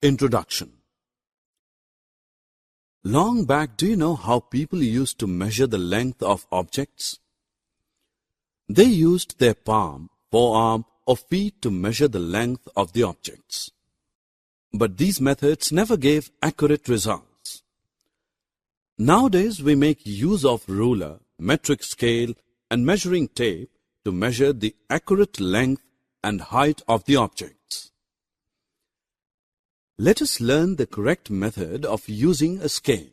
Introduction. Long back, do you know how people used to measure the length of objects? They used their palm, forearm, or feet to measure the length of the objects. But these methods never gave accurate results. Nowadays, we make use of ruler, metric scale, and measuring tape to measure the accurate length and height of the objects. Let us learn the correct method of using a scale.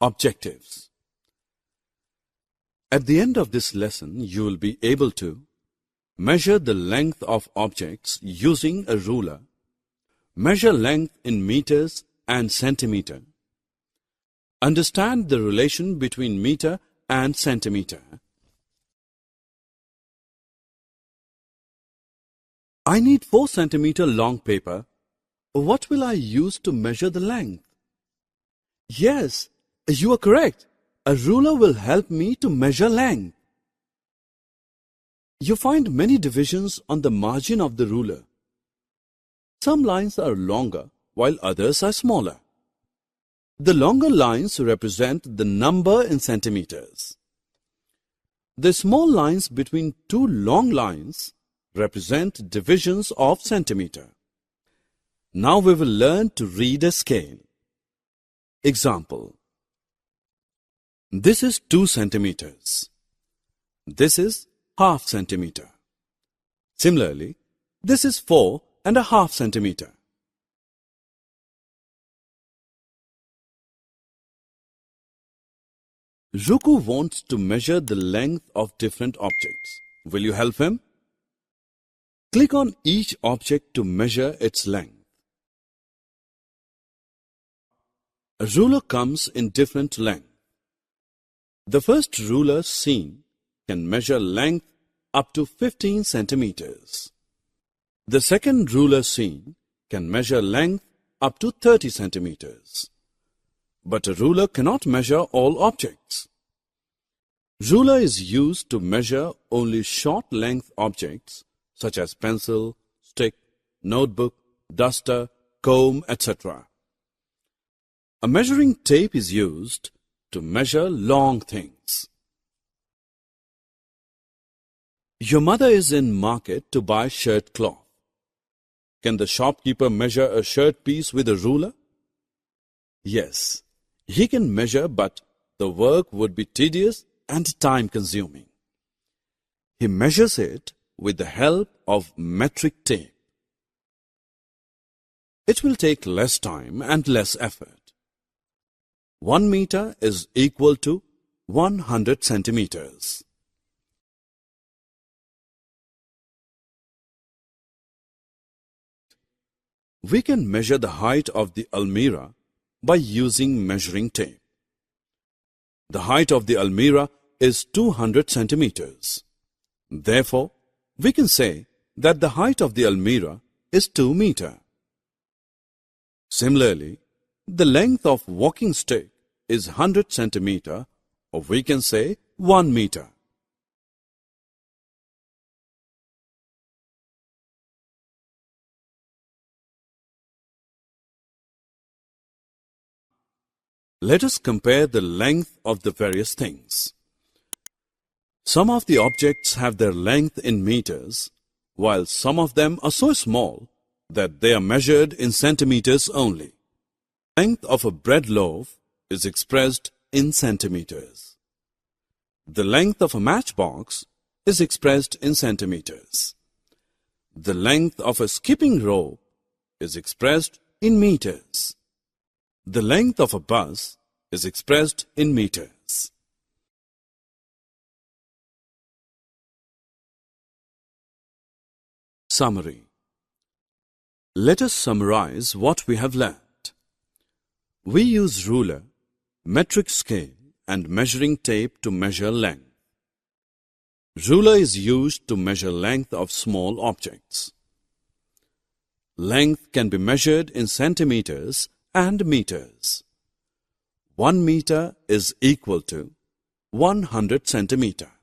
Objectives. At the end of this lesson, you will be able to measure the length of objects using a ruler, measure length in meters and centimeter, understand the relation between meter and centimeter. I need 4 centimeter long paper. What will I use to measure the length? Yes, you are correct. A ruler will help me to measure length. You find many divisions on the margin of the ruler. Some lines are longer while others are smaller. The longer lines represent the number in centimeters. The small lines between two long lines represent divisions of centimeter. Now we will learn to read a scale. Example. This is 2 centimeters. This is half centimeter. Similarly, this is 4.5 centimeter. Ruku wants to measure the length of different objects. Will you help him? Click on each object to measure its length. A ruler comes in different lengths. The first ruler seen can measure length up to 15 centimeters. The second ruler seen can measure length up to 30 centimeters. But a ruler cannot measure all objects. Ruler is used to measure only short length objects such as pencil, stick, notebook, duster, comb, etc. A measuring tape is used to measure long things. Your mother is in market to buy shirt cloth. Can the shopkeeper measure a shirt piece with a ruler? Yes, he can measure, but the work would be tedious and time-consuming. He measures it with the help of metric tape. It will take less time and less effort. 1 meter is equal to 100 centimeters. We can measure the height of the almirah by using measuring tape. The height of the almirah is 200 centimeters. Therefore, we can say that the height of the almirah is 2 meters. Similarly, the length of walking stick is 100 centimeters, or we can say 1 meter. Let us compare the length of the various things. Some of the objects have their length in meters, while some of them are so small that they are measured in centimeters only. The length of a bread loaf is expressed in centimeters. The length of a matchbox is expressed in centimeters. The length of a skipping rope is expressed in meters. The length of a bus is expressed in meters. Summary. Let us summarize what we have learned. We use ruler, metric scale, and measuring tape to measure length. Ruler is used to measure length of small objects. Length can be measured in centimeters and meters. 1 meter is equal to 100 centimeters.